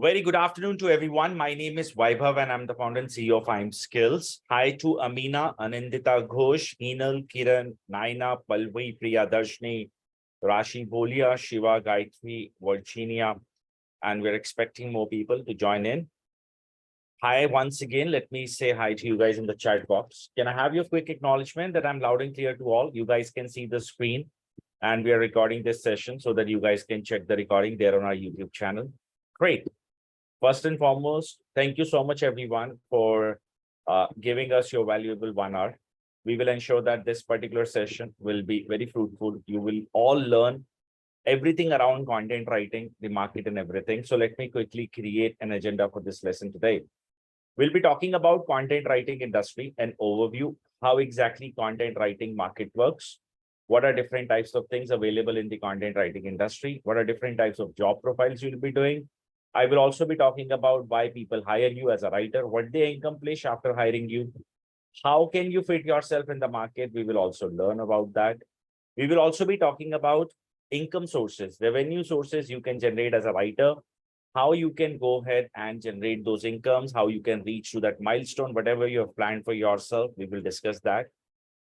Very good afternoon to everyone. My name is Vaibhav and I'm the founder and CEO of I'm Skills. Hi to Amina, Anindita Ghosh, Heenal, Kiran, Naina, Palvi, Priya Darshni, Rashi Bolia, Shiva, Gayatri, Virginia, and we're expecting more people to join in. Hi, once again, let me say hi to you guys in the chat box. Can I have your quick acknowledgement that I'm loud and clear to all? You guys can see the screen and we are recording this session so that you guys can check the recording there on our YouTube channel. Great. First and foremost, thank you so much, everyone, for giving us your valuable 1 hour. We will ensure that this particular session will be very fruitful. You will all learn everything around content writing, the market and everything. So let me quickly create an agenda for this lesson today. We'll be talking about content writing industry, an overview, how exactly content writing market works, what are different types of things available in the content writing industry, what are different types of job profiles you'll be doing. I will also be talking about why people hire you as a writer, what they accomplish after hiring you, how can you fit yourself in the market. We will also learn about that. We will also be talking about income sources, revenue sources you can generate as a writer, how you can go ahead and generate those incomes, how you can reach to that milestone, whatever you have planned for yourself. We will discuss that.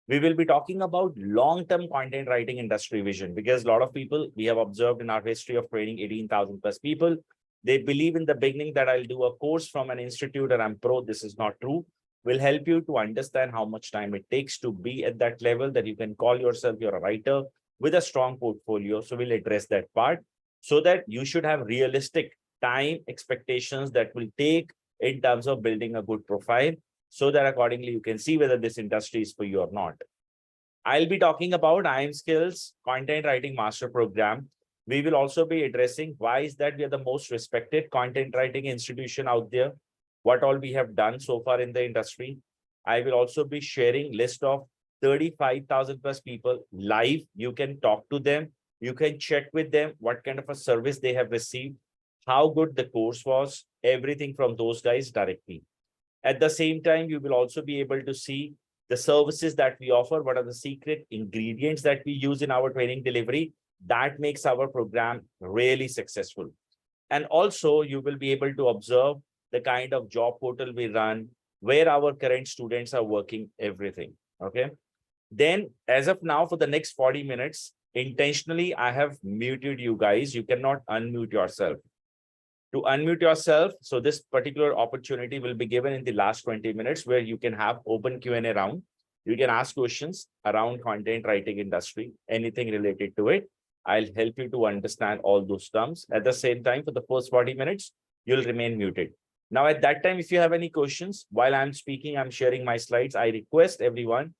We will be talking about long-term content writing industry vision, because a lot of people we have observed in our history of training 18,000 plus people, they believe in the beginning that I'll do a course from an institute and I'm pro. This is not true. Will help you to understand how much time it takes to be at that level that you can call yourself you're a writer with a strong portfolio. So we'll address that part so that you should have realistic time expectations that will take in terms of building a good profile, so that accordingly you can see whether this industry is for you or not. I'll be talking about I'm Skills Content Writing Master Program. We will also be addressing why is that we are the most respected content writing institution out there, what all we have done so far in the industry. I will also be sharing list of 35,000 plus people live. You can talk to them. You can check with them what kind of a service they have received, how good the course was, everything from those guys directly. At the same time, you will also be able to see the services that we offer, what are the secret ingredients that we use in our training delivery that makes our program really successful. And also, you will be able to observe the kind of job portal we run, where our current students are working, everything. Okay. Then, as of now, for the next 40 minutes, intentionally, I have muted you guys. You cannot unmute yourself. To unmute yourself, so this particular opportunity will be given in the last 20 minutes where you can have open Q&A round. You can ask questions around content writing industry, anything related to it. I'll help you to understand all those terms. At the same time, for the first 40 minutes, you'll remain muted. Now, at that time, if you have any questions, while I'm speaking, I'm sharing my slides. I request everyone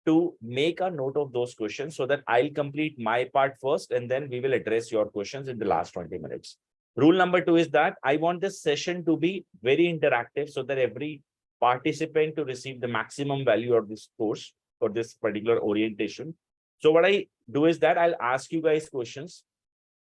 to make a note of those questions so that I'll complete my part first, and then we will address your questions in the last 20 minutes. Rule number 2 is that I want this session to be very interactive so that every participant to receive the maximum value of this course for this particular orientation. So what I do is that I'll ask you guys questions.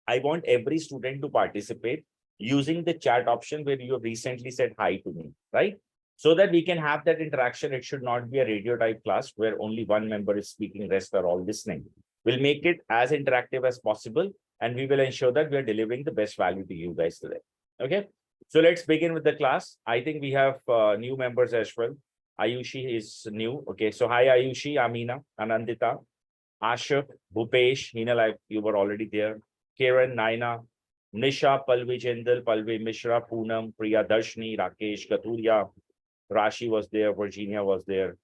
I want every student to participate using the chat option where you have recently said hi to me, right? So that we can have that interaction. It should not be a radio type class where only one member is speaking, rest are all listening. We'll make it as interactive as possible, and we will ensure that we are delivering the best value to you guys today. Okay, so let's begin with the class. I think we have new members as well. Ayushi is new. Okay, so hi Ayushi, Amina, Anandita, Ashok, Bhupesh, Hinal, you were already there. Kiran, Naina, Nisha, Palvi Jindal, Palvi Mishra, Poonam, Priya Darshni, Rakesh, Katuria, Rashi was there, Virginia was there.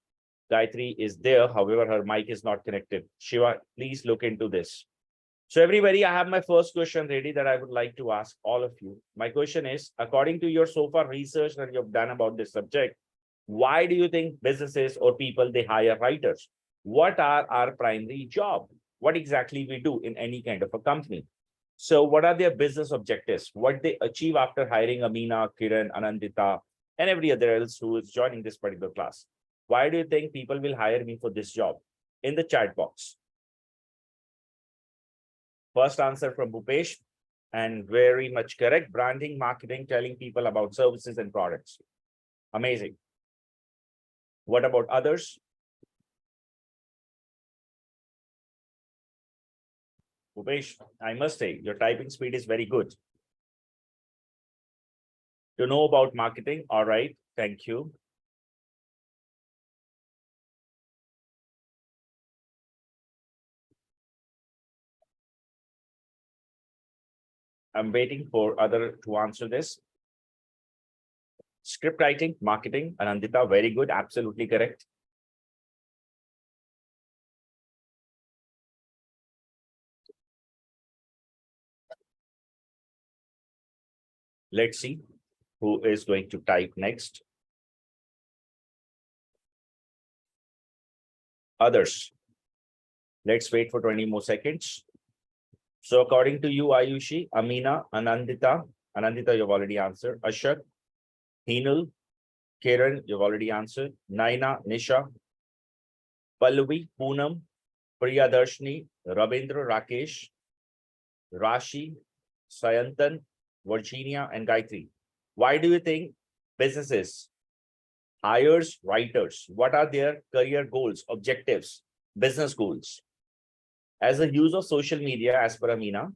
Gayatri is there, however, her mic is not connected. Shiva, please look into this. So everybody, I have my first question ready that I would like to ask all of you. My question is, according to your so far research that you've done about this subject, why do you think businesses or people, they hire writers? What are our primary job? What exactly we do in any kind of a company? So what are their business objectives? What they achieve after hiring Amina, Kiran, Anandita, and every other else who is joining this particular class? Why do you think people will hire me for this job? In the chat box. First answer from Bhupesh, and very much correct. Branding, marketing, telling people about services and products. Amazing. What about others? Bhupesh, I must say, your typing speed is very good. to know about marketing. All right, thank you. I'm waiting for other to answer this. Script writing, marketing, Anandita, very good, absolutely correct. Let's see who is going to type next. Others. Let's wait for 20 more seconds. So according to you, Ayushi, Amina, Anandita, you've already answered. Ashok, Hinal, Kiran, you've already answered. Naina, Nisha, Pallavi, Poonam, Priyadarshini, Rabindra, Rakesh, Rashi, Sayantan, Virginia, and Gayatri. Why do you think businesses hires writers? What are their career goals, objectives, business goals? As the use of social media, as per Amina,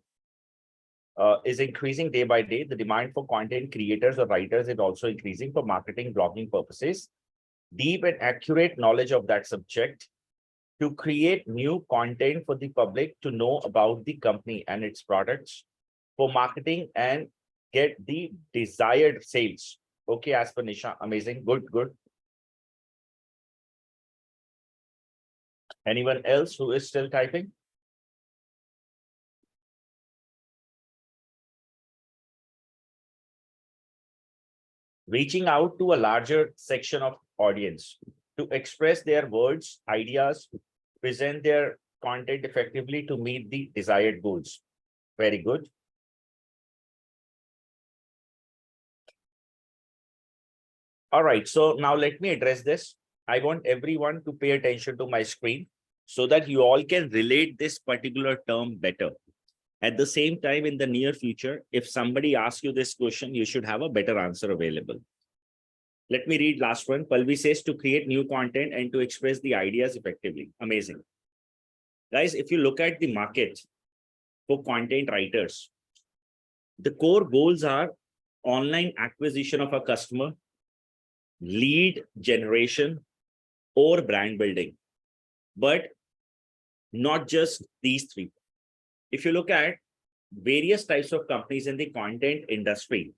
is increasing day by day, the demand for content creators or writers is also increasing for marketing, blogging purposes. Deep and accurate knowledge of that subject to create new content for the public to know about the company and its products for marketing and get the desired sales. Okay, as per Nisha, amazing, good, good. Anyone else who is still typing? Reaching out to a larger section of audience to express their words, ideas, present their content effectively to meet the desired goals. Very good. All right, so now let me address this. I want everyone to pay attention to my screen so that you all can relate this particular term better. At the same time, in the near future, if somebody asks you this question, you should have a better answer available. Let me read last one. Palvi says to create new content and to express the ideas effectively. Amazing. Guys, if you look at the market for content writers, the core goals are online acquisition of a customer, lead generation, or brand building. But not just these three. If you look at various types of companies in the content industry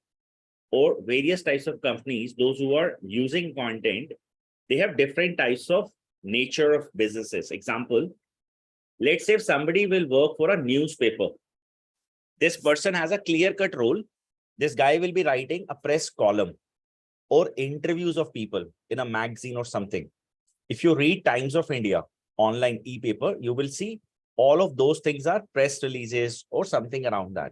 or various types of companies, those who are using content, they have different types of nature of businesses. Example, let's say if somebody will work for a newspaper, this person has a clear-cut role. This guy will be writing a press column or interviews of people in a magazine or something. If you read Times of India online e-paper, you will see all of those things are press releases or something around that.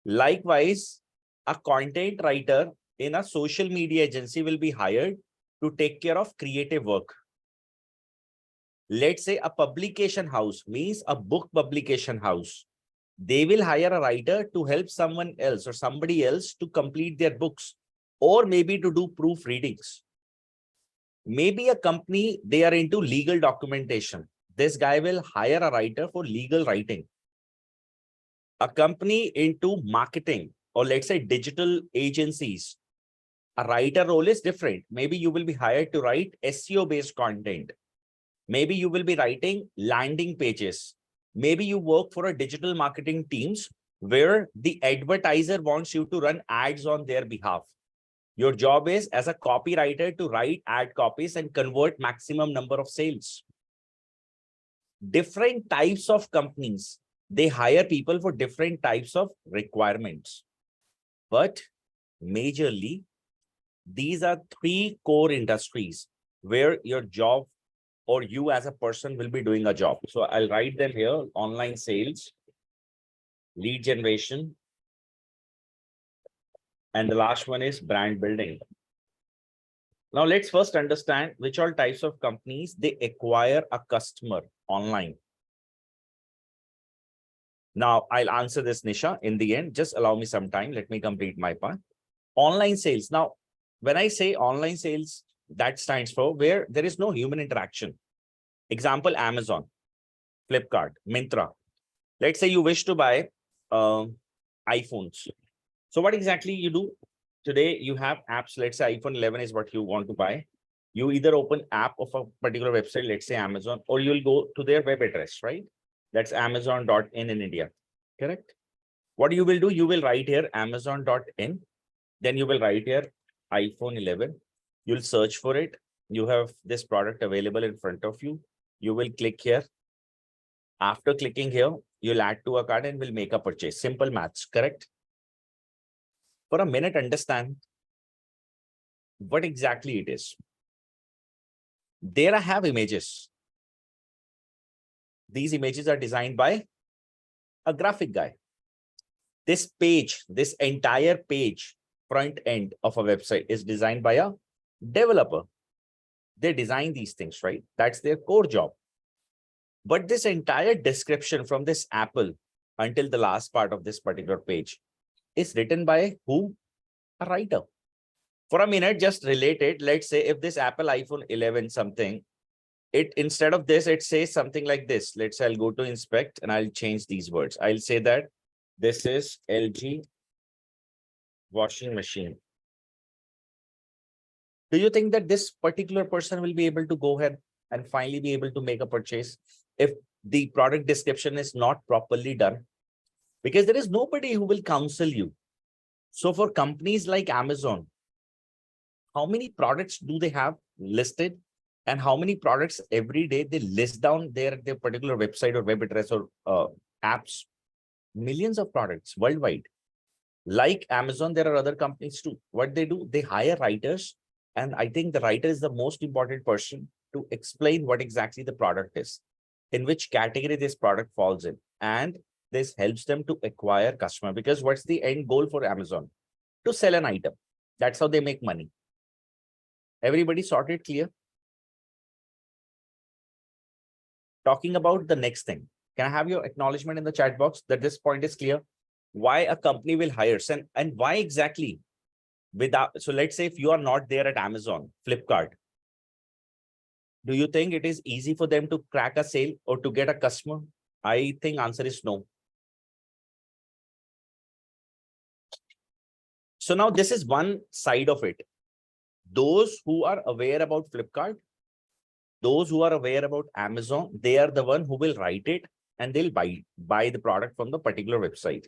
Likewise, a content writer in a social media agency will be hired to take care of creative work. Let's say a publication house, means a book publication house. They will hire a writer to help someone else or somebody else to complete their books or maybe to do proofreadings. Maybe a company, they are into legal documentation. This guy will hire a writer for legal writing. A company into marketing or let's say digital agencies, a writer role is different. Maybe you will be hired to write SEO based content. Maybe you will be writing landing pages. Maybe you work for a digital marketing teams where the advertiser wants you to run ads on their behalf. Your job is as a copywriter to write ad copies and convert maximum number of sales. Different types of companies, they hire people for different types of requirements. But majorly, these are three core industries where your job or you as a person will be doing a job. So I'll write them here: online sales, lead generation, and the last one is brand building. Now let's first understand which all types of companies they acquire a customer online. Now I'll answer this, Nisha, in the end. Just allow me some time. Let me complete my part. Online sales. Now, when I say online sales, that stands for where there is no human interaction. Example, Amazon, Flipkart, Myntra. Let's say you wish to buy iPhones. So what exactly you do? today you have apps. Let's say iPhone 11 is what you want to buy. You either open app of a particular website, let's say Amazon, or you'll go to their web address, right? That's amazon.in in India, correct? What you will do, you will write here amazon.in, then you will write here iPhone 11. You'll search for it. You have this product available in front of you. You will click here. After clicking here, you'll add to a cart and will make a purchase. Simple maths, correct? For a minute, understand what exactly it is. There I have images. These images are designed by a graphic guy. This page, this entire page, front end of a website is designed by a developer. They design these things, right? That's their core job. But this entire description from this Apple until the last part of this particular page is written by who? A writer. For a minute, just relate it. Let's say if this Apple iPhone 11 something, it instead of this, it says something like this. Let's say I'll go to inspect and I'll change these words. I'll say that this is LG washing machine. Do you think that this particular person will be able to go ahead and finally be able to make a purchase if the product description is not properly done? Because there is nobody who will counsel you. So for companies like Amazon, how many products do they have listed? And how many products every day they list down their particular website or web address or apps? Millions of products worldwide. Like Amazon, there are other companies too. What they do, they hire writers. And I think the writer is the most important person to explain what exactly the product is, in which category this product falls in. And this helps them to acquire customer, because what's the end goal for Amazon? To sell an item. That's how they make money. Everybody sorted clear? Talking about the next thing. Can I have your acknowledgement in the chat box that this point is clear? Why a company will hire and why exactly? Without, so let's say if you are not there at Amazon, Flipkart, do you think it is easy for them to crack a sale or to get a customer? I think answer is no. So now this is one side of it. Those who are aware about Flipkart, those who are aware about Amazon, they are the one who will write it and they'll buy the product from the particular website.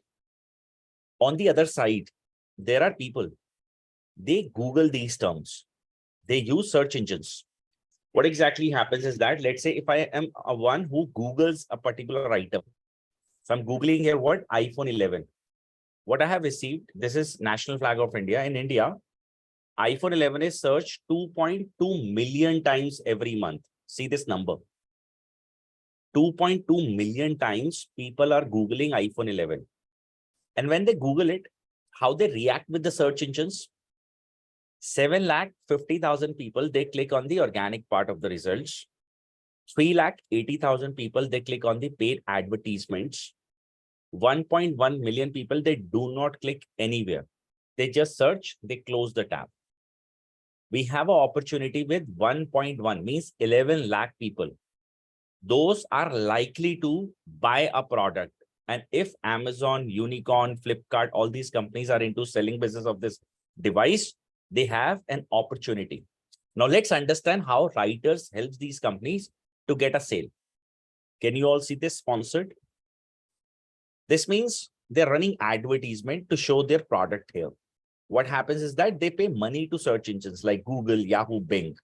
On the other side, there are people, they Google these terms. They use search engines. What exactly happens is that, let's say if I am a one who Googles a particular item. So I'm Googling here what? iPhone 11. What I have received, this is national flag of India. In India, iPhone 11 is searched 2.2 million times every month. See this number. 2.2 million times people are Googling iPhone 11. And when they Google it, how they react with the search engines? 7,50,000 people, they click on the organic part of the results. 3,80,000 people, they click on the paid advertisements. 1.1 million people, they do not click anywhere. They just search, they close the tab. We have an opportunity with 1.1, means 11 lakh people. Those are likely to buy a product. And if Amazon, Unicorn, Flipkart, all these companies are into selling business of this device, they have an opportunity. Now let's understand how writers help these companies to get a sale. Can you all see this sponsored? This means they're running advertisement to show their product here. What happens is that they pay money to search engines like Google, Yahoo, Bing.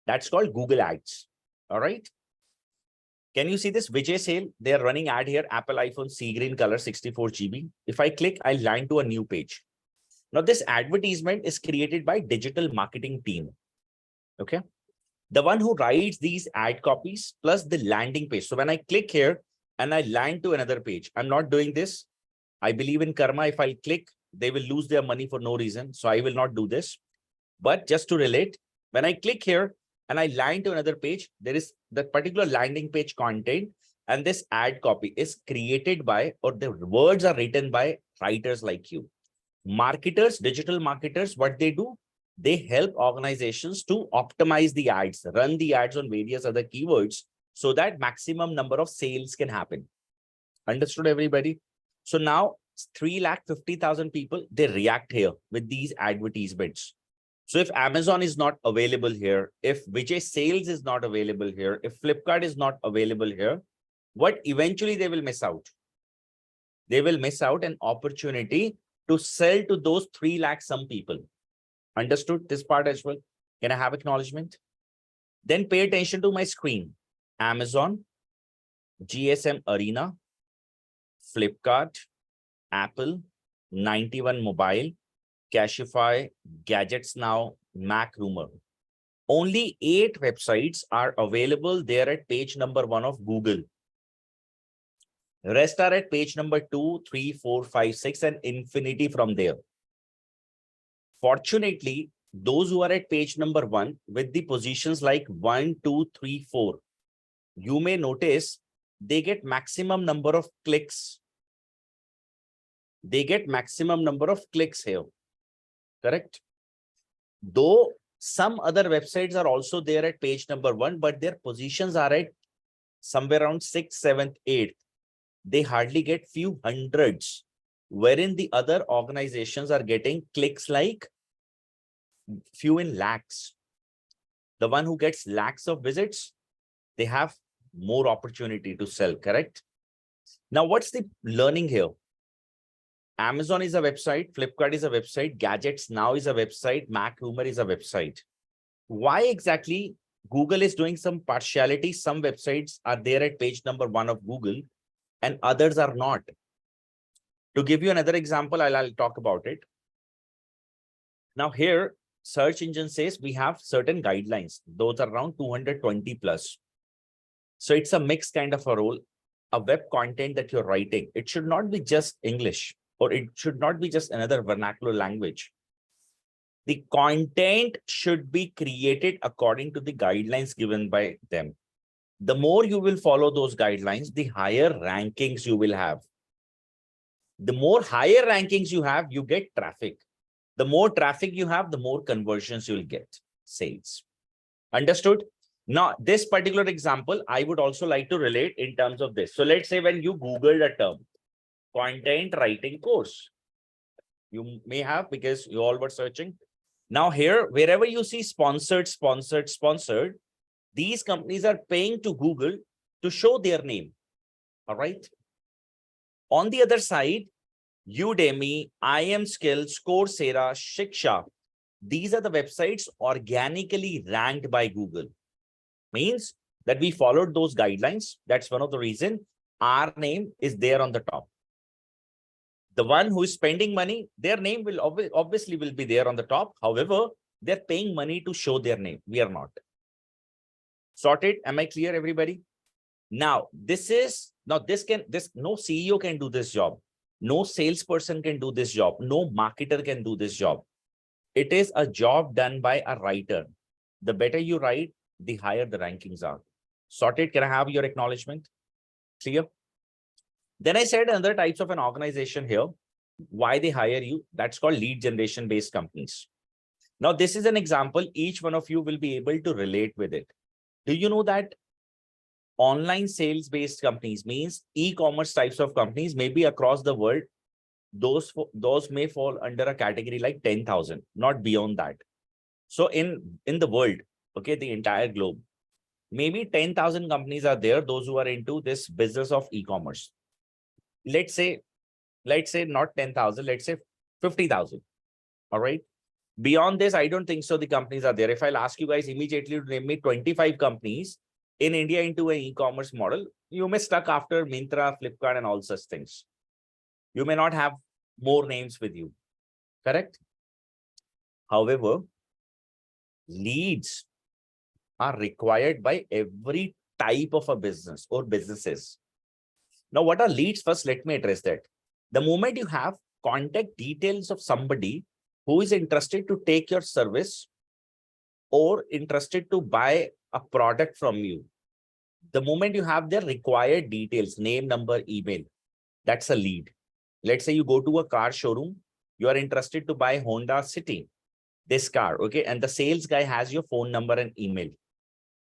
That's called Google Ads. All right. Can you see this Vijay sale? They are running ad here, Apple iPhone sea green color 64 GB. If I click, I'll land to a new page. Now this advertisement is created by digital marketing team. Okay. The one who writes these ad copies plus the landing page. So when I click here and I land to another page, I'm not doing this. I believe in karma. If I click, they will lose their money for no reason. So I will not do this. But just to relate, when I click here and I land to another page, there is the particular landing page content and this ad copy is created by, or the words are written by writers like you. Marketers, digital marketers, what they do? They help organizations to optimize the ads, run the ads on various other keywords so that maximum number of sales can happen. Understood, everybody? So now 350,000 people, they react here with these advertisements. So if Amazon is not available here, if Vijay Sales is not available here, if Flipkart is not available here, what eventually they will miss out? They will miss out an opportunity to sell to those 3 lakh some people. Understood this part as well? Can I have acknowledgement? Then pay attention to my screen. Amazon, GSM Arena, Flipkart, Apple, 91 Mobile, Cashify, Gadgets Now, Mac Rumor. Only 8 websites are available there at page number 1 of Google. Rest are at page number 2, 3, 4, 5, 6, and infinity from there. Fortunately, those who are at page number 1 with the positions like 1, 2, 3, 4, you may notice they get maximum number of clicks. They get maximum number of clicks here. Correct? Though some other websites are also there at page number 1, but their positions are at somewhere around 6th, 7th, 8th. They hardly get few hundreds, wherein the other organizations are getting clicks like few in lakhs. The one who gets lakhs of visits, they have more opportunity to sell, correct? Now, what's the learning here? Amazon is a website, Flipkart is a website, Gadgets Now is a website, Mac Rumor is a website. Why exactly Google is doing some partiality? Some websites are there at page number 1 of Google and others are not. To give you another example, I'll talk about it. Now here, search engine says we have certain guidelines. Those are around 220 plus. So it's a mixed kind of a role. A web content that you're writing, it should not be just English, or it should not be just another vernacular language. The content should be created according to the guidelines given by them. The more you will follow those guidelines, the higher rankings you will have. The more higher rankings you have, you get traffic. The more traffic you have, the more conversions you'll get, sales. Understood? Now, this particular example, I would also like to relate in terms of this. So let's say when you Googled a term, content writing course, you may have because you all were searching. Now here, wherever you see sponsored, sponsored, sponsored, these companies are paying to Google to show their name. All right. On the other side, Udemy, IMSkills, Coursera, Shiksha, these are the websites organically ranked by Google. Means that we followed those guidelines. That's one of the reasons our name is there on the top. The one who is spending money, their name will obviously will be there on the top. However, they're paying money to show their name. We are not. Sorted? Am I clear, everybody? Now, no CEO can do this job. No salesperson can do this job. No marketer can do this job. It is a job done by a writer. The better you write, the higher the rankings are. Sorted? Can I have your acknowledgement? Clear? Then I said another types of an organization here, why they hire you. That's called lead generation based companies. Now, this is an example. Each one of you will be able to relate with it. Do you know that online sales based companies means e-commerce types of companies, maybe across the world, those may fall under a category like 10,000, not beyond that. So in the world, okay, the entire globe, maybe 10,000 companies are there, those who are into this business of e-commerce. Let's say not 10,000, let's say 50,000. All right. Beyond this, I don't think so the companies are there. If I'll ask you guys immediately to name me 25 companies in India into an e-commerce model, you may stuck after Myntra, Flipkart, and all such things. You may not have more names with you. Correct? However, leads are required by every type of a business or businesses. Now, what are leads? First, let me address that. The moment you have contact details of somebody who is interested to take your service or interested to buy a product from you, the moment you have their required details, name, number, email, that's a lead. Let's say you go to a car showroom, you are interested to buy Honda City, this car, okay? And the sales guy has your phone number and email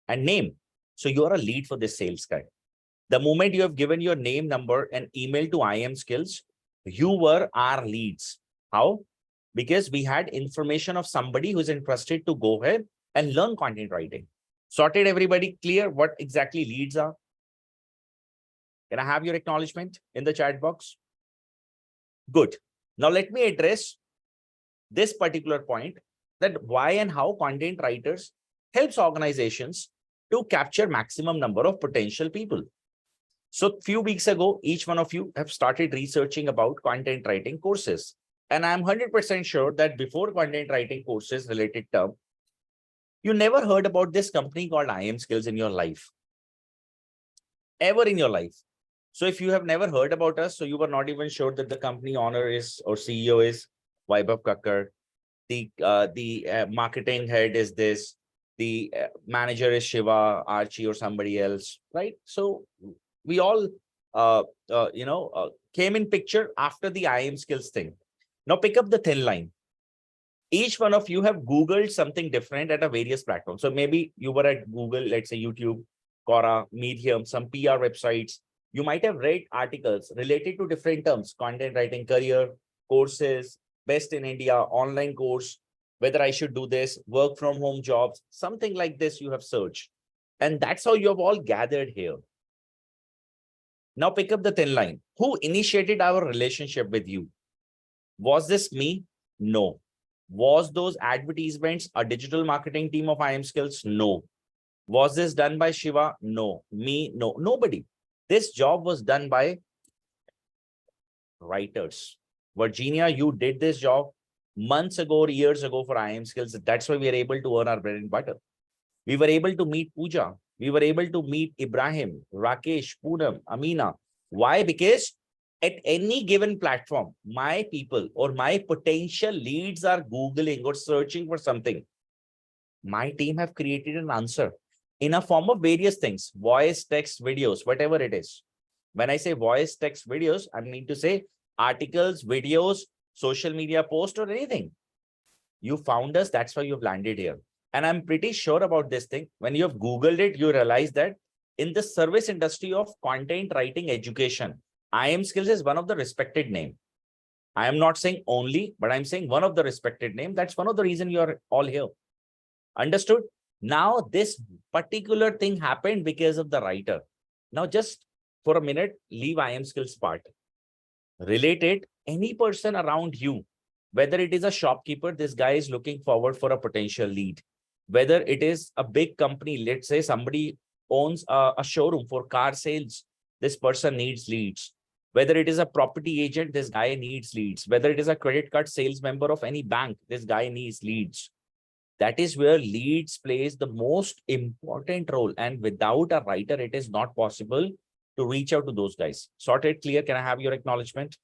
and name. So you are a lead for this sales guy. The moment you have given your name, number, and email to IMSkills, You were our leads. How? Because we had information of somebody who's interested to go ahead and learn content writing. Sorted, everybody clear what exactly leads are? Can I have your acknowledgement in the chat box? Good. Now let me address this particular point, that why and how content writers helps organizations to capture maximum number of potential people. So a few weeks ago, each one of you have started researching about content writing courses. And I'm 100% sure that before content writing courses related term, you never heard about this company called iamSkills in your life, ever in your life. So if you have never heard about us, so you were not even sure that the company owner is or CEO is Vaibhav Kakkar, the marketing head is this, the manager is Shiva, Archie, or somebody else, right? So we all, came in picture after the iamSkills thing. Now pick up the thin line. Each one of you have Googled something different at a various platforms. So maybe you were at Google, let's say YouTube, Quora, Medium, some PR websites. You might have read articles related to different terms, content writing career, courses, best in India, online course, whether I should do this, work from home jobs, something like this you have searched. And that's how you have all gathered here. Now pick up the thin line. Who initiated our relationship with you? Was this me? No. Was those advertisements a digital marketing team of iamSkills? No. Was this done by Shiva? No. Me? No. Nobody. This job was done by writers. Virginia, you did this job months ago or years ago for iamSkills. That's why we are able to earn our bread and butter. We were able to meet Pooja. We were able to meet Ibrahim, Rakesh, Poonam, Amina. Why? Because at any given platform, my people or my potential leads are Googling or searching for something. My team have created an answer in a form of various things, voice, text, videos, whatever it is. When I say voice, text, videos, I mean to say articles, videos, social media post, or anything. You found us, that's why you've landed here. And I'm pretty sure about this thing. When you have Googled it, you realize that in the service industry of content writing education, iamSkills is one of the respected name. I am not saying only, but I'm saying one of the respected name. That's one of the reason you're all here. Understood? Now, this particular thing happened because of the writer. Now, just for a minute, leave iamSkills part. Related, any person around you, whether it is a shopkeeper, this guy is looking forward for a potential lead. Whether it is a big company, let's say somebody owns a showroom for car sales, this person needs leads. Whether it is a property agent, this guy needs leads. Whether it is a credit card sales member of any bank, this guy needs leads. That is where leads plays the most important role. And without a writer, it is not possible to reach out to those guys. Sorted, clear? Can I have your acknowledgement?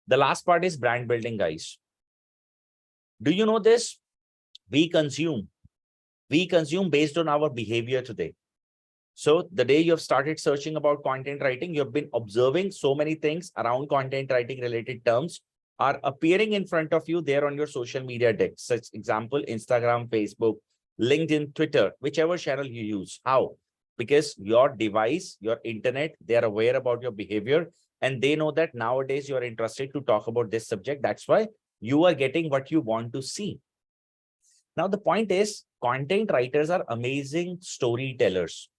The last part is brand building, guys. Do you know this? We consume based on our behavior today. So the day you have started searching about content writing, you have been observing so many things around content writing related terms are appearing in front of you there on your social media deck. Such example, Instagram, Facebook, LinkedIn, Twitter, whichever channel you use. How? Because your device, your internet, they are aware about your behavior and they know that nowadays you are interested to talk about this subject. That's why you are getting what you want to see. Now, the point is, content writers are amazing storytellers.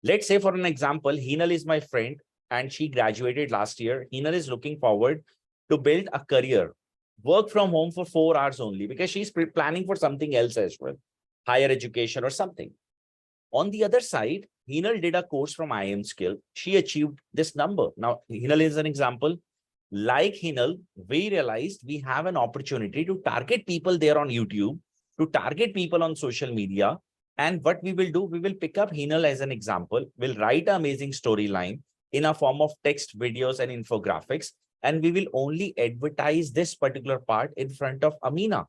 Let's say, for an example, Hinal is my friend and she graduated last year. Hinal is looking forward to build a career, work from home for 4 hours only because she's planning for something else as well, higher education or something. On the other side, Hinal did a course from iamSkill. She achieved this number. Now, Hinal is an example. Like Hinal, we realized we have an opportunity to target people there on YouTube, to target people on social media. And what we will do, we will pick up Hinal as an example. We'll write an amazing storyline in a form of text, videos, and infographics. And we will only advertise this particular part in front of Amina,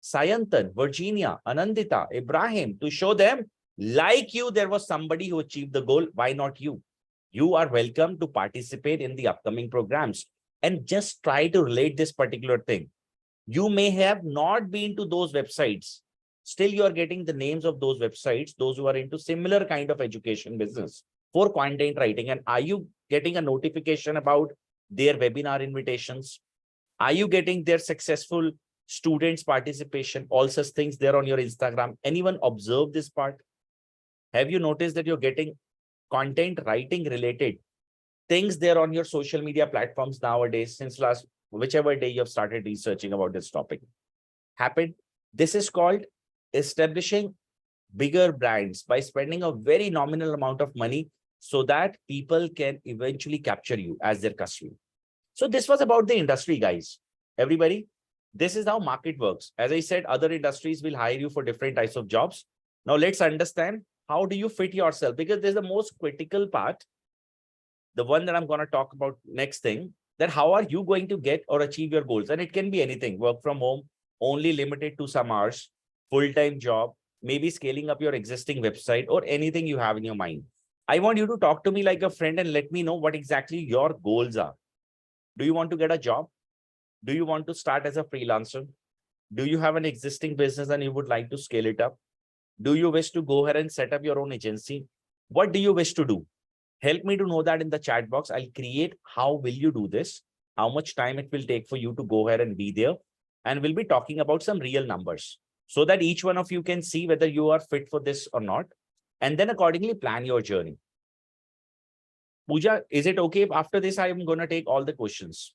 Sayantan, Virginia, Anandita, Ibrahim to show them, like you, there was somebody who achieved the goal. Why not you? You are welcome to participate in the upcoming programs and just try to relate this particular thing. You may have not been to those websites. Still, you are getting the names of those websites, those who are into similar kind of education business for content writing. And are you getting a notification about their webinar invitations? Are you getting their successful students participation, all such things there on your Instagram? Anyone observe this part? Have you noticed that you're getting content writing related things there on your social media platforms nowadays since last whichever day you have started researching about this topic? Happened. This is called establishing bigger brands by spending a very nominal amount of money so that people can eventually capture you as their customer. So this was about the industry, guys. Everybody, this is how market works. As I said, other industries will hire you for different types of jobs. Now let's understand how do you fit yourself, because there's the most critical part, the one that I'm going to talk about next thing, that how are you going to get or achieve your goals? And it can be anything, work from home, only limited to some hours, full-time job, maybe scaling up your existing website or anything you have in your mind. I want you to talk to me like a friend and let me know what exactly your goals are. Do you want to get a job? Do you want to start as a freelancer? Do you have an existing business and you would like to scale it up? Do you wish to go ahead and set up your own agency? What do you wish to do? Help me to know that in the chat box. I'll create how will you do this, how much time it will take for you to go ahead and be there. And we'll be talking about some real numbers so that each one of you can see whether you are fit for this or not. And then accordingly plan your journey. Pooja, is it okay if after this, I am going to take all the questions?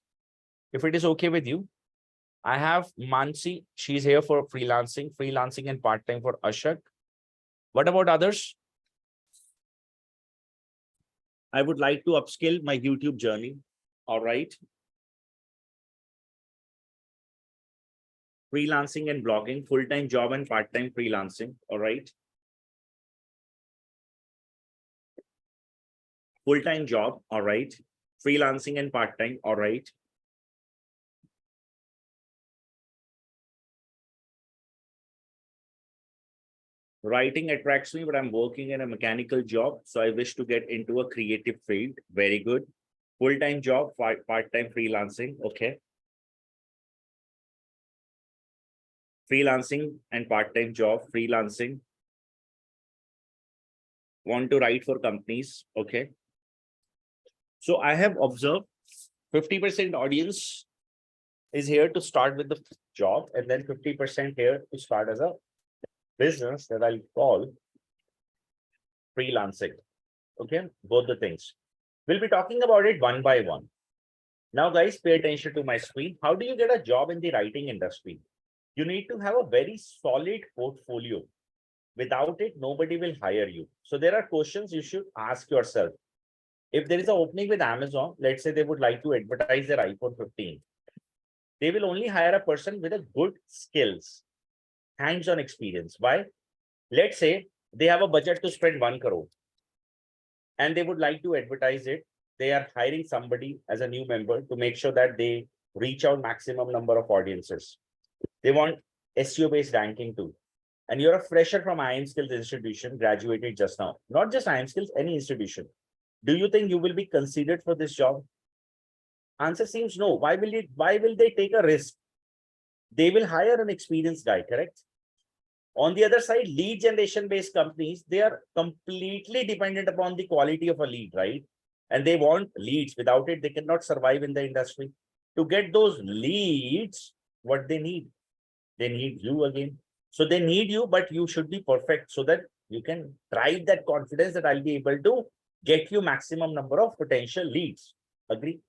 If it is okay with you, I have Mansi. She's here for freelancing and part-time for Ashok. What about others? I would like to upskill my YouTube journey. All right. Freelancing and blogging, full-time job and part-time freelancing. All right. Full-time job. All right. Freelancing and part-time. All right. Writing attracts me, but I'm working in a mechanical job. So I wish to get into a creative field. Very good. Full-time job, part-time freelancing. Okay. Freelancing and part-time job, freelancing. Want to write for companies. Okay. So I have observed 50% audience is here to start with the job, and then 50% here to start as a business that I'll call freelancing. Okay, both the things. We'll be talking about it one by one. Now, guys, pay attention to my screen. How do you get a job in the writing industry? You need to have a very solid portfolio. Without it, nobody will hire you. So there are questions you should ask yourself. If there is an opening with Amazon, let's say they would like to advertise their iPhone 15. They will only hire a person with a good skills, hands-on experience. Why? Let's say they have a budget to spend 1 crore and they would like to advertise it. They are hiring somebody as a new member to make sure that they reach out maximum number of audiences. They want SEO-based ranking too. And you're a fresher from iimskills institution, graduated just now. Not just iimskills, any institution. Do you think you will be considered for this job? Answer seems no. Why will they take a risk? They will hire an experienced guy, correct? On the other side, lead generation based companies, they are completely dependent upon the quality of a lead, right? And they want leads. Without it, they cannot survive in the industry. To get those leads, what they need you again. So they need you, but you should be perfect so that you can drive that confidence that I'll be able to get you maximum number of potential leads. Agree?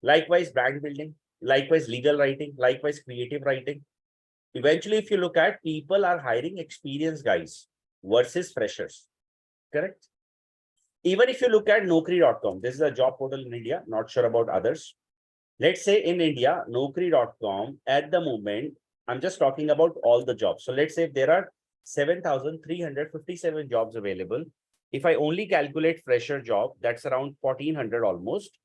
Likewise, brand building, likewise, legal writing, likewise, creative writing. Eventually, if you look at, people are hiring experienced guys versus freshers, correct? Even if you look at Naukri.com, this is a job portal in India, not sure about others. Let's say in India, Naukri.com at the moment, I'm just talking about all the jobs. So let's say if there are 7,357 jobs available. If I only calculate fresher job, that's around 1,400 almost.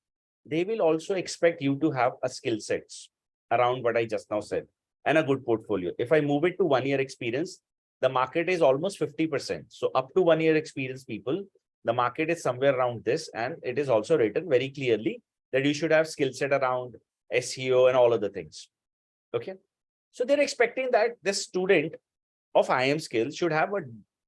They will also expect you to have a skill sets around what I just now said and a good portfolio. If I move it to 1 year experience, the market is almost 50%. So up to 1 year experience people, the market is somewhere around this. And it is also written very clearly that you should have skill set around SEO and all other things. Okay. So they're expecting that this student of iimskills should have a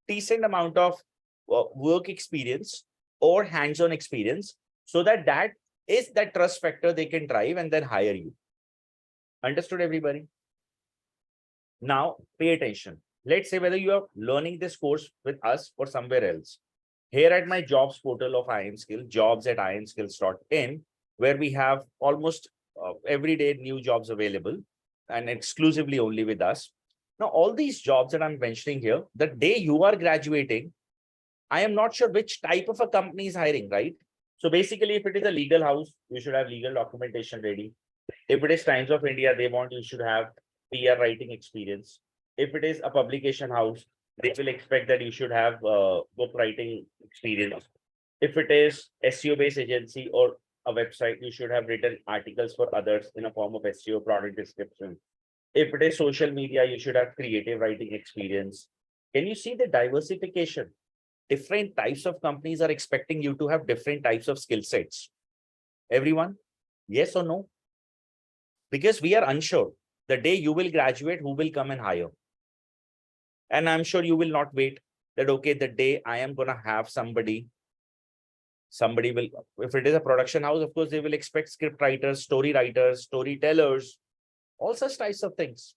decent amount of work experience or hands-on experience so that is that trust factor they can drive and then hire you. Understood, everybody? Now, pay attention. Let's say whether you are learning this course with us or somewhere else. Here at my jobs portal of IMSkill, jobs@imskills.in, where we have almost every day new jobs available and exclusively only with us. Now, all these jobs that I'm mentioning here, the day you are graduating, I am not sure which type of a company is hiring, right? So basically, if it is a legal house, you should have legal documentation ready. If it is Times of India, they want you should have PR writing experience. If it is a publication house, they will expect that you should have book writing experience. If it is SEO based agency or a website, you should have written articles for others in a form of SEO product description. If it is social media, you should have creative writing experience. Can you see the diversification? Different types of companies are expecting you to have different types of skill sets. Everyone, yes or no? Because we are unsure. The day you will graduate, who will come and hire? And I'm sure you will not wait that, okay, the day I am going to have somebody will, if it is a production house, of course, they will expect script writers, storytellers, all such types of things.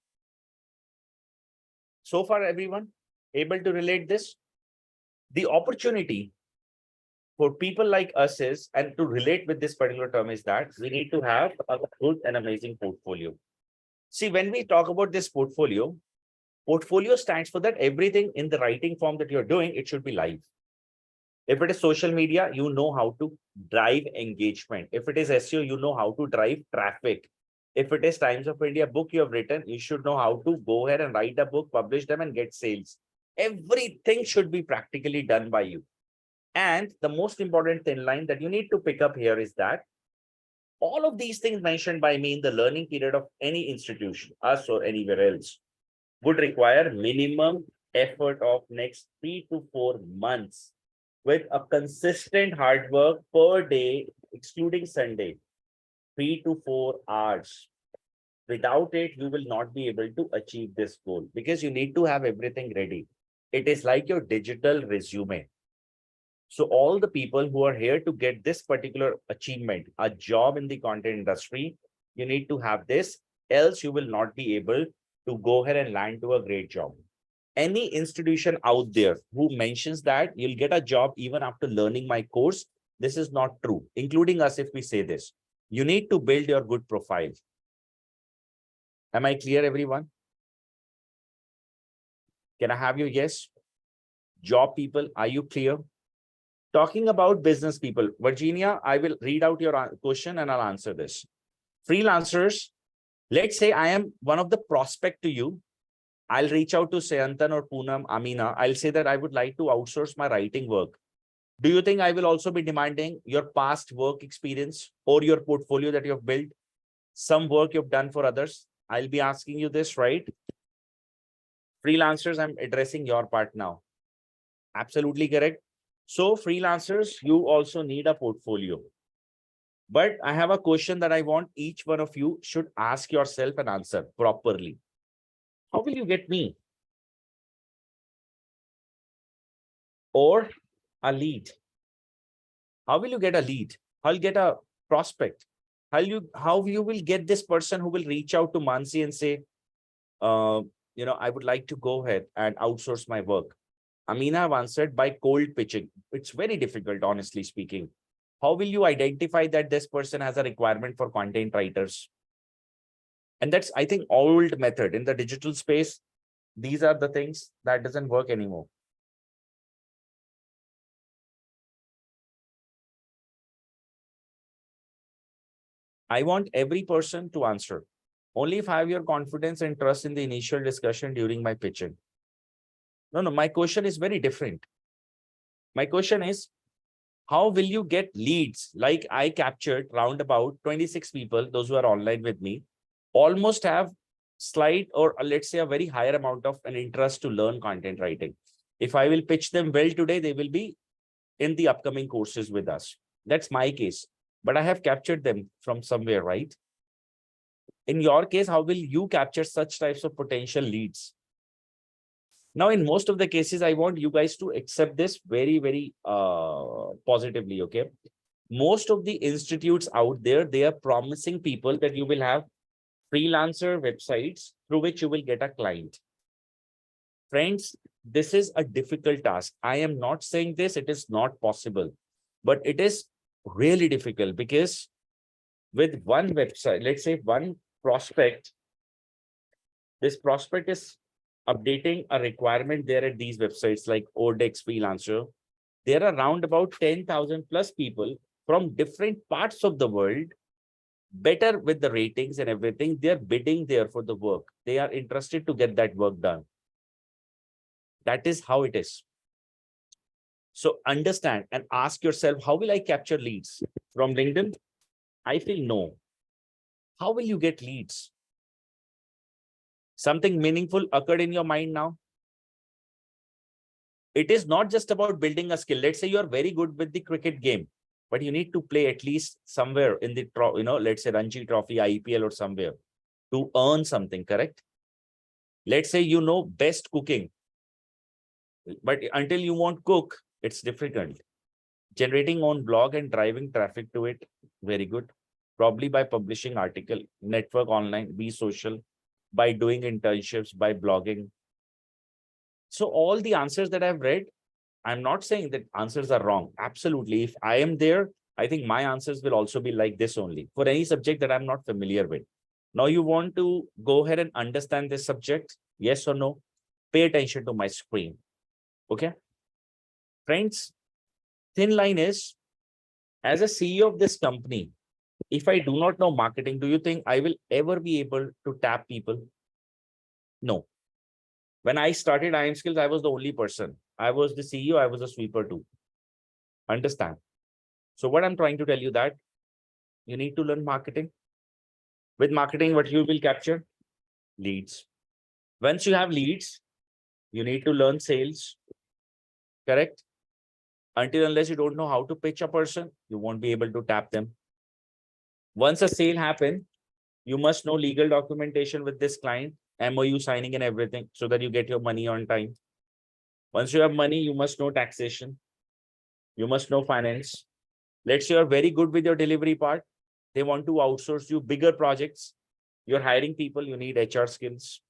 So far, everyone able to relate this? The opportunity for people like us is, and to relate with this particular term is that we need to have a good and amazing portfolio. See, when we talk about this portfolio stands for that everything in the writing form that you're doing, it should be live. If it is social media, you know how to drive engagement. If it is SEO, you know how to drive traffic. If it is Times of India book you have written, you should know how to go ahead and write a book, publish them, and get sales. Everything should be practically done by you. And the most important thin line that you need to pick up here is that all of these things mentioned by me in the learning period of any institution, us or anywhere else, would require minimum effort of next 3 to 4 months with a consistent hard work per day, excluding Sunday, 3 to 4 hours. Without it, you will not be able to achieve this goal because you need to have everything ready. It is like your digital resume. So all the people who are here to get this particular achievement, a job in the content industry, you need to have this, else you will not be able to go ahead and land to a great job. Any institution out there who mentions that you'll get a job even after learning my course, this is not true, including us if we say this. You need to build your good profile. Am I clear, everyone? Can I have your yes? Job people, are you clear? Talking about business people, Virginia, I will read out your question and I'll answer this. Freelancers, let's say I am one of the prospect to you. I'll reach out to Sayantan or Poonam, Amina. I'll say that I would like to outsource my writing work. Do you think I will also be demanding your past work experience or your portfolio that you've built? Some work you've done for others? I'll be asking you this, right? Freelancers, I'm addressing your part now. Absolutely correct. So freelancers, you also need a portfolio. But I have a question that I want each one of you should ask yourself and answer properly. How will you get me? Or a lead? How will you get a lead? How will you get a prospect? How you will get this person who will reach out to Mansi and say, I would like to go ahead and outsource my work. Amina have answered by cold pitching. It's very difficult, honestly speaking. How will you identify that this person has a requirement for content writers? And that's, I think, old method in the digital space. These are the things that doesn't work anymore. I want every person to answer. Only if I have your confidence and trust in the initial discussion during my pitching. No, my question is very different. My question is, how will you get leads? Like I captured round about 26 people, those who are online with me, almost have slight or let's say a very higher amount of an interest to learn content writing. If I will pitch them well today, they will be in the upcoming courses with us. That's my case. But I have captured them from somewhere, right? In your case, how will you capture such types of potential leads? Now, in most of the cases, I want you guys to accept this very, very positively, okay? Most of the institutes out there, they are promising people that you will have freelancer websites through which you will get a client. Friends, this is a difficult task. I am not saying this, it is not possible, but it is really difficult because with one website, let's say one prospect, this prospect is updating a requirement there at these websites like Odex, Freelancer. There are around about 10,000 plus people from different parts of the world, better with the ratings and everything. They're bidding there for the work. They are interested to get that work done. That is how it is. So understand and ask yourself, how will I capture leads from LinkedIn? I feel no. How will you get leads? Something meaningful occurred in your mind now? It is not just about building a skill. Let's say you are very good with the cricket game, but you need to play at least somewhere in the, let's say Ranji Trophy, IPL or somewhere to earn something, correct? Let's say you know best cooking, but until you won't cook, it's difficult. Generating on blog and driving traffic to it, very good. Probably by publishing article, network online, be social, by doing internships, by blogging. So all the answers that I've read, I'm not saying that answers are wrong. Absolutely. If I am there, I think my answers will also be like this only for any subject that I'm not familiar with. Now you want to go ahead and understand this subject? Yes or no? Pay attention to my screen. Okay. Friends, thin line is, as a CEO of this company, if I do not know marketing, do you think I will ever be able to tap people? No. When I started IM Skills, I was the only person. I was the CEO, I was a sweeper too. Understand? So what I'm trying to tell you that you need to learn marketing. With marketing, what you will capture? Leads. Once you have leads, you need to learn sales. Correct? Until unless you don't know how to pitch a person, you won't be able to tap them. Once a sale happens, you must know legal documentation with this client, MOU signing and everything, so that you get your money on time. Once you have money, you must know taxation. You must know finance. Let's say you're very good with your delivery part. They want to outsource you bigger projects. You're hiring people, you need HR skills.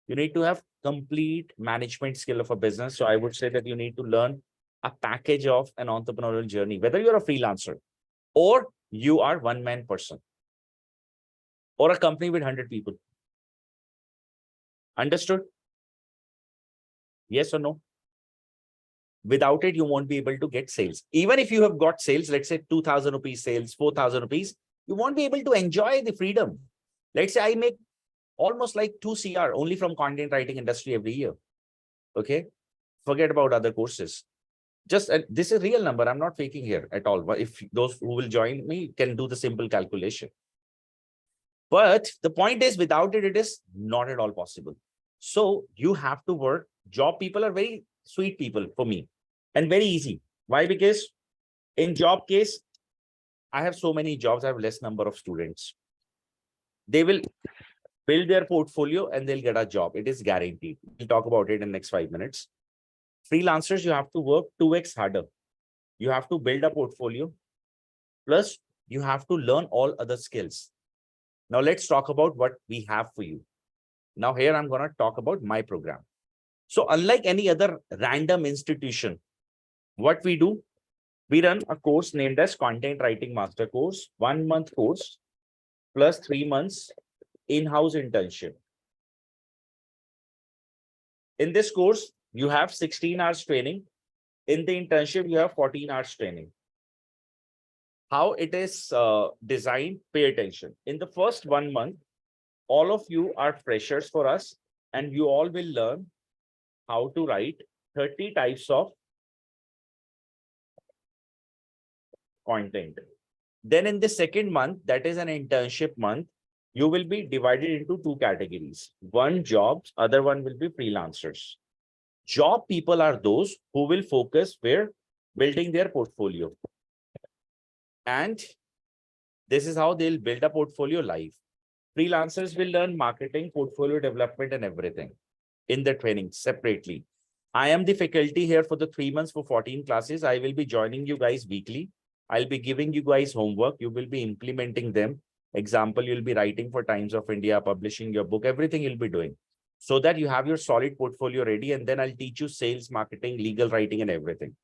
You need to have complete management skill of a business. So I would say that you need to learn a package of an entrepreneurial journey, whether you're a freelancer or you are one-man person or a company with 100 people. Understood? Yes or no? Without it, you won't be able to get sales. Even if you have got sales, let's say 2,000 rupees sales, 4,000 rupees, you won't be able to enjoy the freedom. Let's say I make almost like 2 CR only from content writing industry every year. Okay. Forget about other courses. Just this is real number. I'm not faking here at all. But if those who will join me can do the simple calculation. But the point is, without it, it is not at all possible. So you have to work. Job people are very sweet people for me and very easy. Why? Because in job case, I have so many jobs. I have less number of students. They will build their portfolio and they'll get a job. It is guaranteed. We'll talk about it in the next 5 minutes. Freelancers, you have to work 2x harder. You have to build a portfolio. Plus, you have to learn all other skills. Now, let's talk about what we have for you. Now, here I'm going to talk about my program. So, unlike any other random institution, what we do, we run a course named as Content Writing Master Course, 1 month course, plus 3 months in-house internship. In this course, you have 16 hours training. In the internship, you have 14 hours training. How it is designed, pay attention. In the first 1 month, all of you are freshers for us, and you all will learn how to write 30 types of content. Then in the second month, that is an internship month, you will be divided into 2 categories. One jobs, other one will be freelancers. Job people are those who will focus where building their portfolio. And this is how they'll build a portfolio live. Freelancers will learn marketing, portfolio development, and everything in the training separately. I am the faculty here for the 3 months for 14 classes. I will be joining you guys weekly. I'll be giving you guys homework. You will be implementing them. Example, you'll be writing for Times of India, publishing your book, everything you'll be doing, so that you have your solid portfolio ready. And then I'll teach you sales, marketing, legal writing, and everything.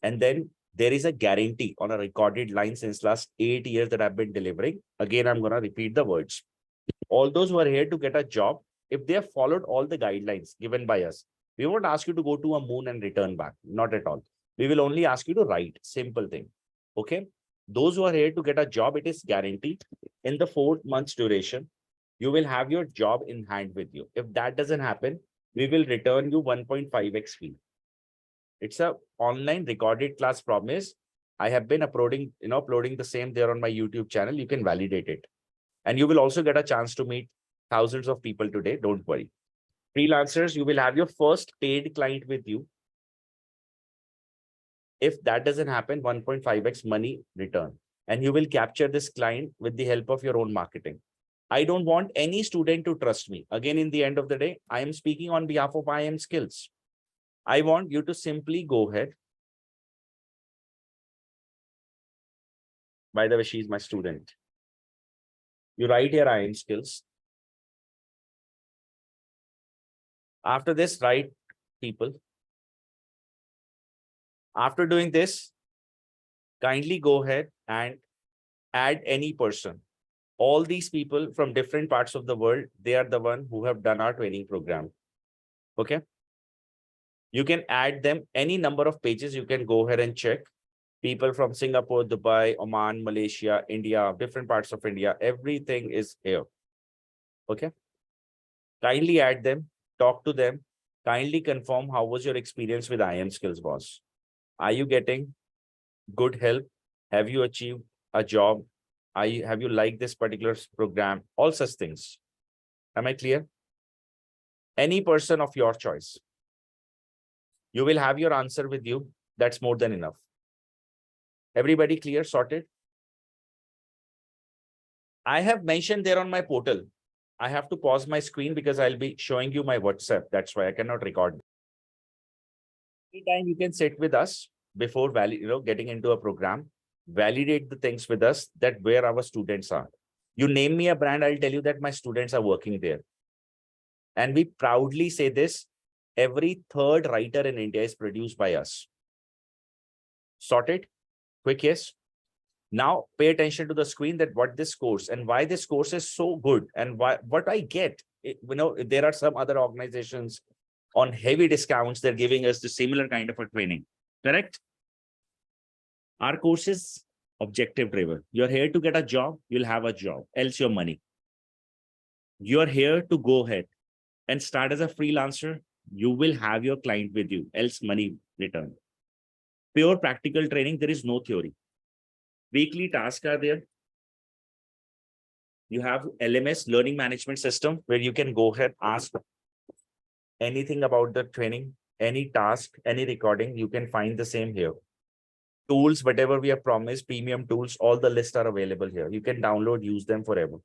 And then there is a guarantee on a recorded line since last 8 years that I've been delivering. Again, I'm going to repeat the words. All those who are here to get a job, if they have followed all the guidelines given by us, we won't ask you to go to a moon and return back. Not at all. We will only ask you to write. Simple thing. Okay. Those who are here to get a job, it is guaranteed. In the 4 months duration, you will have your job in hand with you. If that doesn't happen, we will return you 1.5x fee. It's a online recorded class promise. I have been uploading the same there on my YouTube channel. You can validate it. And you will also get a chance to meet thousands of people today. Don't worry. Freelancers, you will have your first paid client with you. If that doesn't happen, 1.5x money return. And you will capture this client with the help of your own marketing. I don't want any student to trust me. Again, in the end of the day, I am speaking on behalf of IIM Skills. I want you to simply go ahead. By the way, she's my student. You write here IIM Skills. After this, write people. After doing this, kindly go ahead and add any person. All these people from different parts of the world, they are the one who have done our training program. Okay. You can add them any number of pages. You can go ahead and check. People from Singapore, Dubai, Oman, Malaysia, India, different parts of India. Everything is here. Okay. Kindly add them, talk to them. Kindly confirm how was your experience with IIM Skills, boss. Are you getting good help? Have you achieved a job? Have you liked this particular program? All such things. Am I clear? Any person of your choice. You will have your answer with you. That's more than enough. Everybody clear, sorted? I have mentioned there on my portal. I have to pause my screen because I'll be showing you my WhatsApp. That's why I cannot record. Anytime you can sit with us before getting into a program, validate the things with us that where our students are. You name me a brand, I'll tell you that my students are working there. And we proudly say this, every third writer in India is produced by us. Sorted? Quick yes. Now pay attention to the screen that what this course and why this course is so good and what I get. There are some other organizations on heavy discounts. They're giving us the similar kind of a training, correct? Our course is objective driven. You're here to get a job, you'll have a job, else your money. You're here to go ahead and start as a freelancer. You will have your client with you, else money return. Pure practical training, there is no theory. Weekly tasks are there. You have LMS, learning management system, where you can go ahead, ask anything about the training, any task, any recording, you can find the same here. Tools, whatever we have promised, premium tools, all the lists are available here. You can download, use them forever.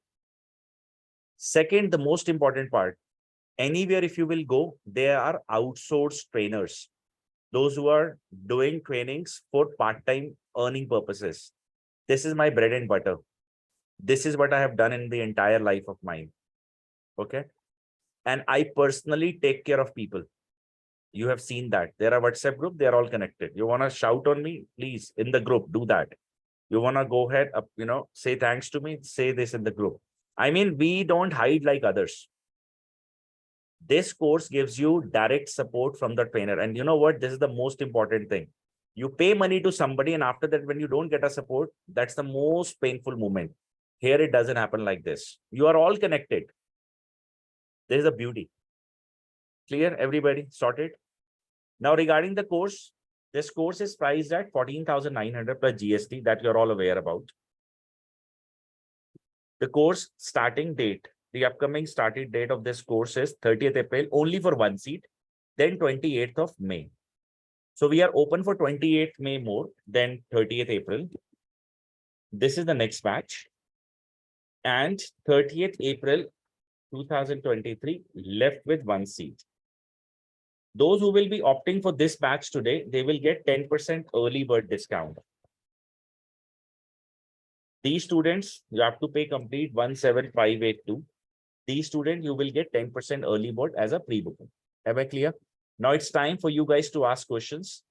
Second, the most important part, anywhere if you will go, there are outsourced trainers. Those who are doing trainings for part-time earning purposes. This is my bread and butter. This is what I have done in the entire life of mine. Okay. And I personally take care of people. You have seen that. There are WhatsApp group, they're all connected. You want to shout on me, please, in the group, do that. You want to go ahead, say thanks to me, say this in the group. I mean, we don't hide like others. This course gives you direct support from the trainer. And you know what? This is the most important thing. You pay money to somebody, and after that, when you don't get a support, that's the most painful moment. Here, it doesn't happen like this. You are all connected. There's a beauty. Clear, everybody? Sorted? Now, regarding the course, this course is priced at 14,900 plus GST that you're all aware about. The course starting date, the upcoming starting date of this course is 30th April, only for one seat, then 28th of May. So we are open for 28th May more than 30th April. This is the next batch. And 30th April 2023 left with one seat. Those who will be opting for this batch today, they will get 10% early bird discount. These students, you have to pay complete 17582. These students, you will get 10% early bird as a pre-booking. Am I clear? Now it's time for you guys to ask questions.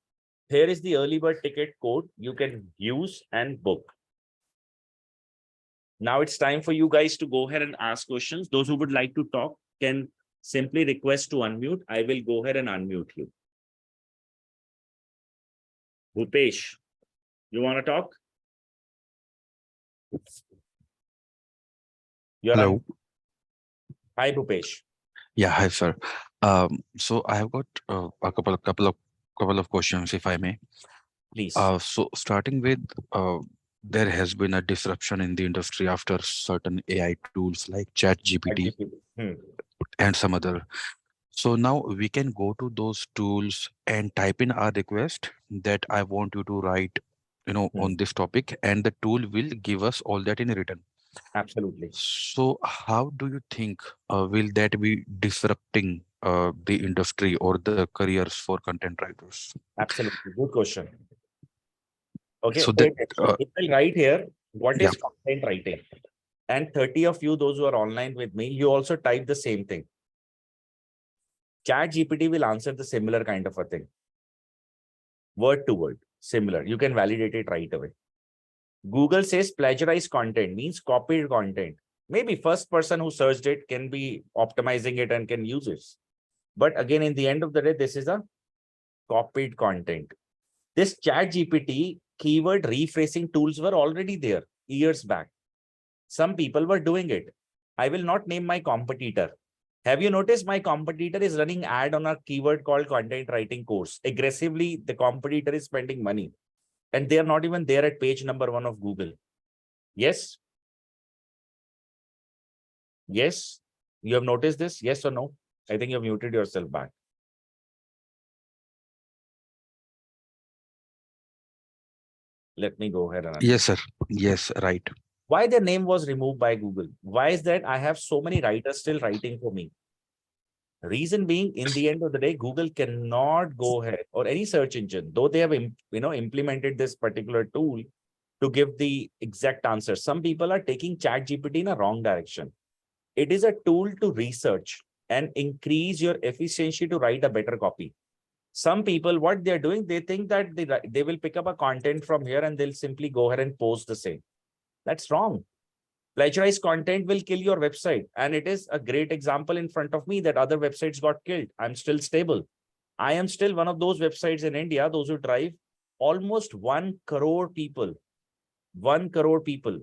Here is the early bird ticket code you can use and book. Now it's time for you guys to go ahead and ask questions. Those who would like to talk can simply request to unmute. I will go ahead and unmute you. Bhupesh, you want to talk? You're Hello. on. Hi, Bhupesh. Yeah, hi, sir. So I have got a couple of questions, if I may. Please. So starting with, there has been a disruption in the industry after certain AI tools like ChatGPT Hmm. and some other. So now we can go to those tools and type in our request that I want you to write, on this topic, and the tool will give us all that in written. Absolutely. So how do you think will that be disrupting the industry or the careers for content writers? Absolutely. Good question. Okay, So pay that attention. It will write here, what yeah, is content writing? And 30 of you, those who are online with me, you also type the same thing. ChatGPT will answer the similar kind of a thing. Word to word, similar. You can validate it right away. Google says plagiarized content means copied content. Maybe first person who searched it can be optimizing it and can use it. But again, in the end of the day, this is a copied content. This ChatGPT keyword rephrasing tools were already there years back. Some people were doing it. I will not name my competitor. Have you noticed my competitor is running ad on a keyword called content writing course? Aggressively, the competitor is spending money and they are not even there at page number 1 of Google. Yes? Yes? You have noticed this? Yes or no? I think you have muted yourself back. Let me go ahead and unmute. yes, sir. Yes, right. Why their name was removed by Google? Why is that I have so many writers still writing for me? Reason being, in the end of the day, Google cannot go ahead, or any search engine, though they have implemented this particular tool to give the exact answer. Some people are taking ChatGPT in a wrong direction. It is a tool to research and increase your efficiency to write a better copy. Some people, what they're doing, they think that they will pick up a content from here and they'll simply go ahead and post the same. That's wrong. Plagiarized content will kill your website. And it is a great example in front of me that other websites got killed. I'm still stable. I am still one of those websites in India, those who drive almost 1 crore people, 1 crore people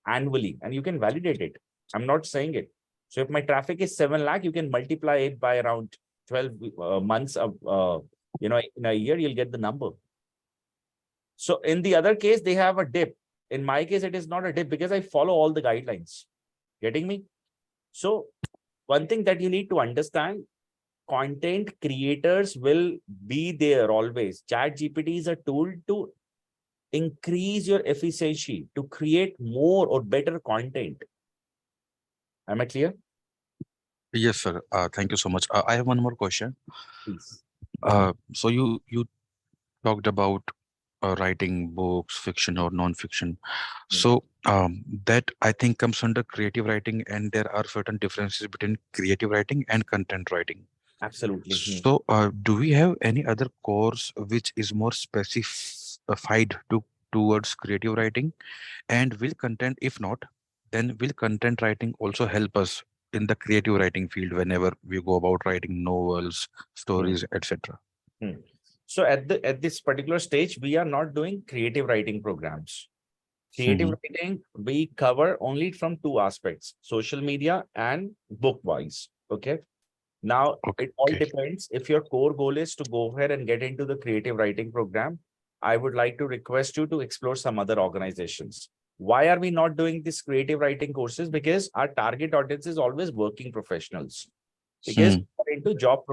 annually. And you can validate it. I'm not saying it. So if my traffic is 7 lakh, you can multiply it by around 12 months of, in a year, you'll get the number. So in the other case, they have a dip. In my case, it is not a dip because I follow all the guidelines. Getting me? So one thing that you need to understand, content creators will be there always. ChatGPT is a tool to increase your efficiency, to create more or better content. Am I clear? Yes, sir. Thank you so much. I have one more question. Please. So you talked about writing books, fiction or non-fiction. Hmm. So that I think comes under creative writing, and there are certain differences between creative writing and content writing. Absolutely. So do we have any other course which is more specified towards creative writing? And will content, if not, then will content writing also help us in the creative writing field whenever we go about writing novels, Hmm. stories, etc.? Hmm. So at this particular stage, we are not doing creative writing programs. Creative Hmm. writing, we cover only from 2 aspects, social media and book wise. Okay. Now, it all Okay. depends. If your core goal is to go ahead and get into the creative writing program, I would like to request you to explore some other organizations. Why are we not doing this creative writing courses? Because our target audience is always working professionals. Because Hmm. we're into job,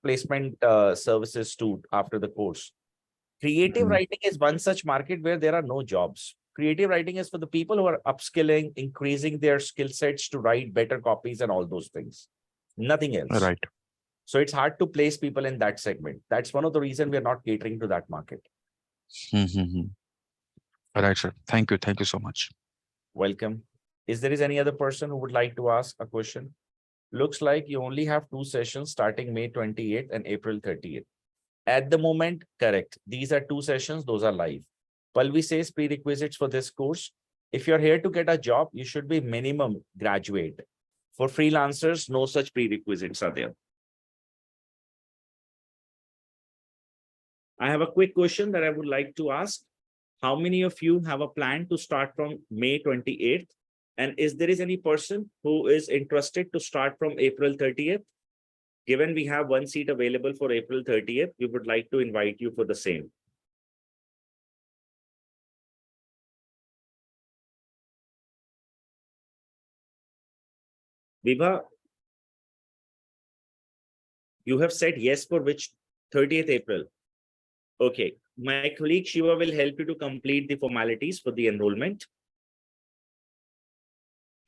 placement services too after the course. Creative Hmm. writing is one such market where there are no jobs. Creative writing is for the people who are upskilling, increasing their skill sets to write better copies and all those things. Nothing else. Right. So it's hard to place people in that segment. That's one of the reasons we are not catering to that market. Hmm. Right, sir. Thank you. Thank you so much. Welcome. Is there any other person who would like to ask a question? Looks like you only have 2 sessions starting May 28th and April 30th. At the moment, correct. These are 2 sessions, those are live. Palvi says prerequisites for this course. If you're here to get a job, you should be minimum graduate. For freelancers, no such prerequisites are there. I have a quick question that I would like to ask. How many of you have a plan to start from May 28th? And is there any person who is interested to start from April 30th? Given we have one seat available for April 30th, we would like to invite you for the same. Vibha, you have said yes for which 30th April? Okay, my colleague Shiva will help you to complete the formalities for the enrollment.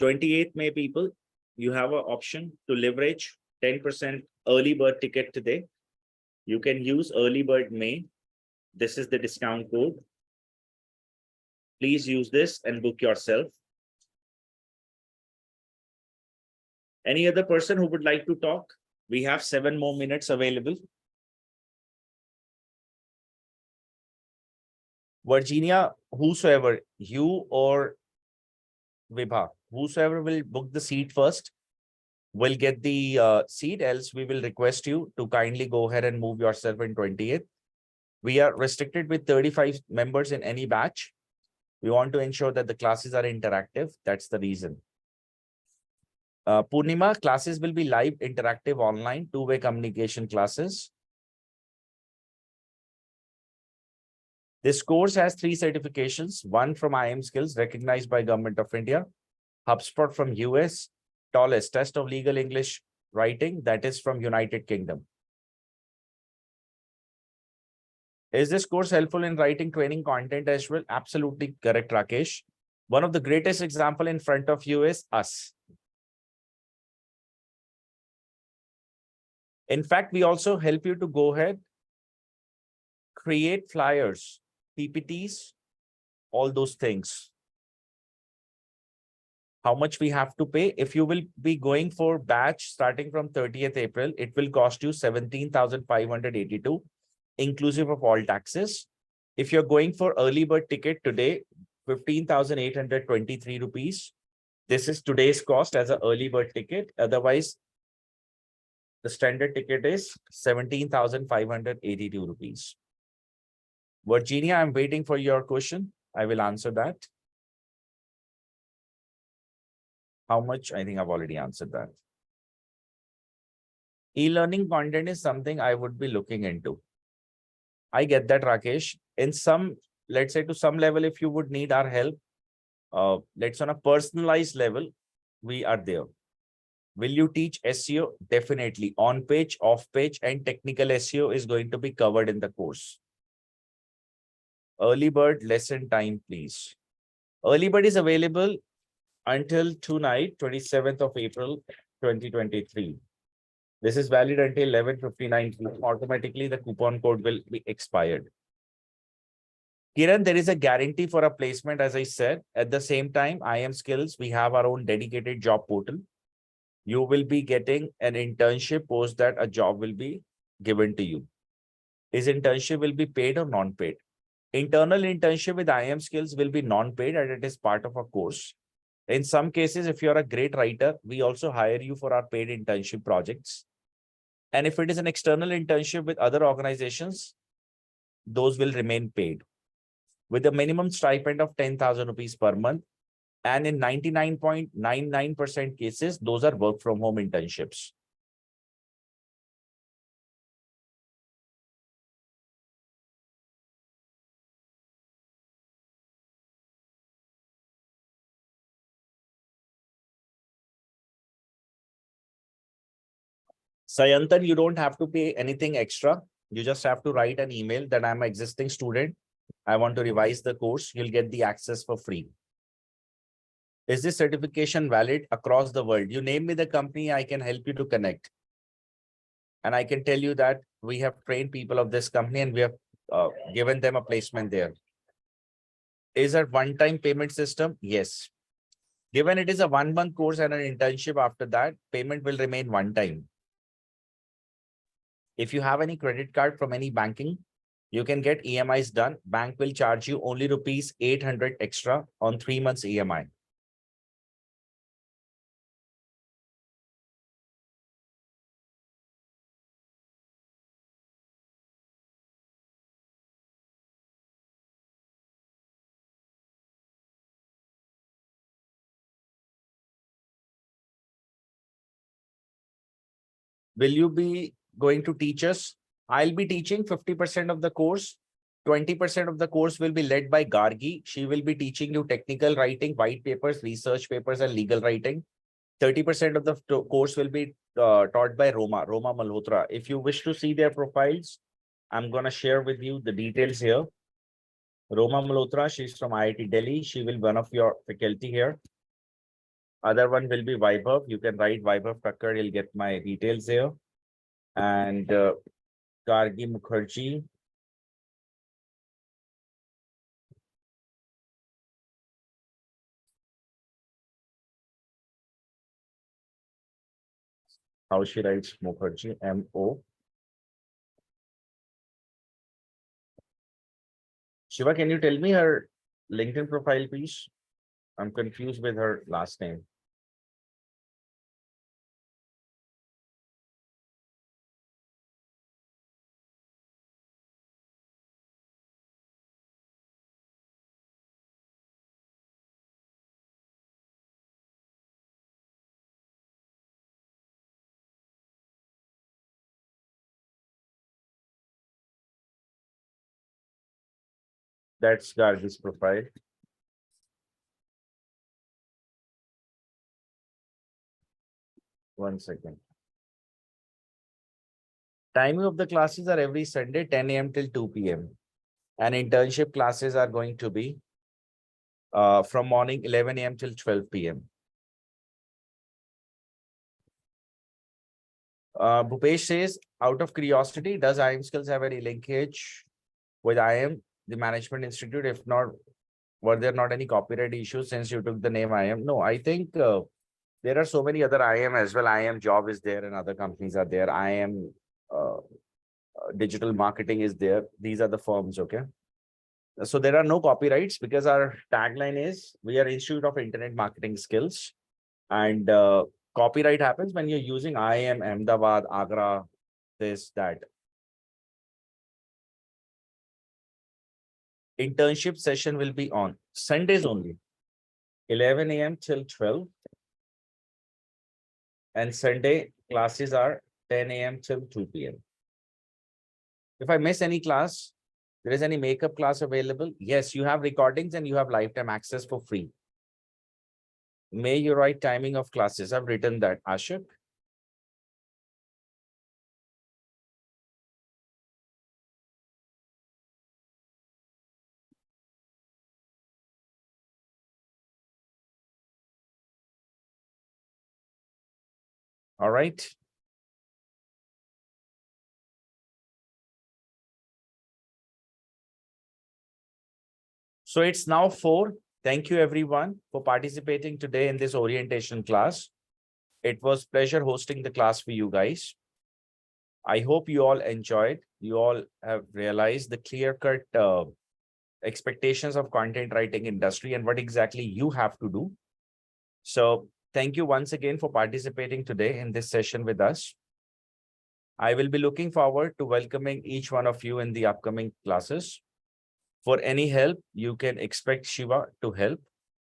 28th May people, you have an option to leverage 10% early bird ticket today. You can use early bird May. This is the discount code. Please use this and book yourself. Any other person who would like to talk? We have 7 more minutes available. Virginia, whosoever, you or Vibha, whosoever will book the seat first will get the seat, else we will request you to kindly go ahead and move yourself in 28th. We are restricted with 35 members in any batch. We want to ensure that the classes are interactive. That's the reason. Purnima, classes will be live, interactive, online, two-way communication classes. This course has 3 certifications, one from IM Skills recognized by Government of India, HubSpot from US, TOLES, Test of Legal English Writing, that is from United Kingdom. Is this course helpful in writing training content as well? Absolutely correct, Rakesh. One of the greatest example in front of you is us. In fact, we also help you to go ahead, create flyers, PPTs, all those things. How much we have to pay? If you will be going for batch starting from 30th April, it will cost you 17,582, inclusive of all taxes. If you're going for early bird ticket today, 15,823 rupees. This is today's cost as an early bird ticket. Otherwise, the standard ticket is 17,582 rupees. Virginia, I'm waiting for your question. I will answer that. How much? I think I've already answered that. E-learning content is something I would be looking into. I get that, Rakesh. In some, let's say to some level, if you would need our help, let's on a personalized level, we are there. Will you teach SEO? Definitely. On page, off page, and technical SEO is going to be covered in the course. Early bird lesson time, please. Early bird is available until tonight, 27th of April, 2023. This is valid until 11:59. Automatically, the coupon code will be expired. Kiran, there is a guarantee for a placement, as I said. At the same time, IM Skills, we have our own dedicated job portal. You will be getting an internship post that a job will be given to you. Is internship will be paid or non-paid? Internal internship with IM Skills will be non-paid and it is part of a course. In some cases, if you're a great writer, we also hire you for our paid internship projects. And if it is an external internship with other organizations, those will remain paid with a minimum stipend of 10,000 rupees per month. And in 99.99% cases, those are work from home internships. Sayantan, you don't have to pay anything extra. You just have to write an email that I'm an existing student. I want to revise the course. You'll get the access for free. Is this certification valid across the world? You name me the company, I can help you to connect. And I can tell you that we have trained people of this company and we have given them a placement there. Is a one-time payment system? Yes. Given it is a 1 month course and an internship after that, payment will remain one time. If you have any credit card from any banking, you can get EMIs done. Bank will charge you only rupees 800 extra on 3 months EMI. Will you be going to teach us? I'll be teaching 50% of the course. 20% of the course will be led by Gargi. She will be teaching you technical writing, white papers, research papers, and legal writing. 30% of the course will be taught by Roma Malhotra. If you wish to see their profiles, I'm going to share with you the details here. Roma Malhotra, she's from IIT Delhi. She will be one of your faculty here. Other one will be Vaibhav. You can write Vaibhav Thakkar. You'll get my details here. And Gargi Mukherjee. How she writes Mukherjee, M-O. Shiva, can you tell me her LinkedIn profile, please? I'm confused with her last name. That's Gargi's profile. One second. Timing of the classes are every Sunday, 10 a.m. till 2 p.m. And internship classes are going to be from morning 11 a.m. till 12 p.m. Bhupesh says, out of curiosity, does IIM Skills have any linkage with IIM, the Management Institute? If not, were there not any copyright issues since you took the name IIM? No, I think there are so many other IIM as well. IIM Job is there and other companies are there. IIM Digital Marketing is there. These are the firms, okay? So there are no copyrights because our tagline is we are Institute of Internet Marketing Skills, and copyright happens when you're using IIM, Ahmedabad, Agra, this, that. Internship session will be on Sundays only, 11 a.m. till 12. And Sunday classes are 10 a.m. till 2 p.m. If I miss any class, there is any makeup class available? Yes, you have recordings and you have lifetime access for free. May you write timing of classes. I've written that, Ashok. All right. So it's now 4. Thank you everyone for participating today in this orientation class. It was pleasure hosting the class for you guys. I hope you all enjoyed. You all have realized the clear-cut expectations of content writing industry and what exactly you have to do. So thank you once again for participating today in this session with us. I will be looking forward to welcoming each one of you in the upcoming classes. For any help, you can expect Shiva to help.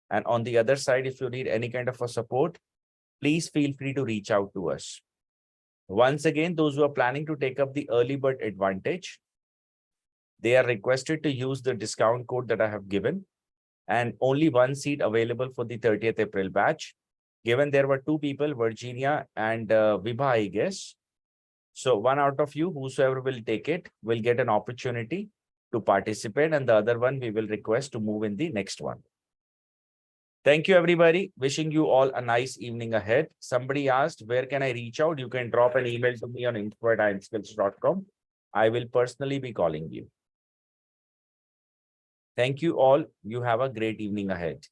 And on the other side, if you need any kind of a support, please feel free to reach out to us. Once again, those who are planning to take up the early bird advantage, they are requested to use the discount code that I have given, and only one seat available for the 30th April batch. Given there were 2 people, Virginia and Vibha, I guess. So one out of you, whosoever will take it, will get an opportunity to participate, and the other one we will request to move in the next one. Thank you, everybody. Wishing you all a nice evening ahead. Somebody asked, where can I reach out? You can drop an email to me on info@iimskills.com. I will personally be calling you. Thank you all. You have a great evening ahead.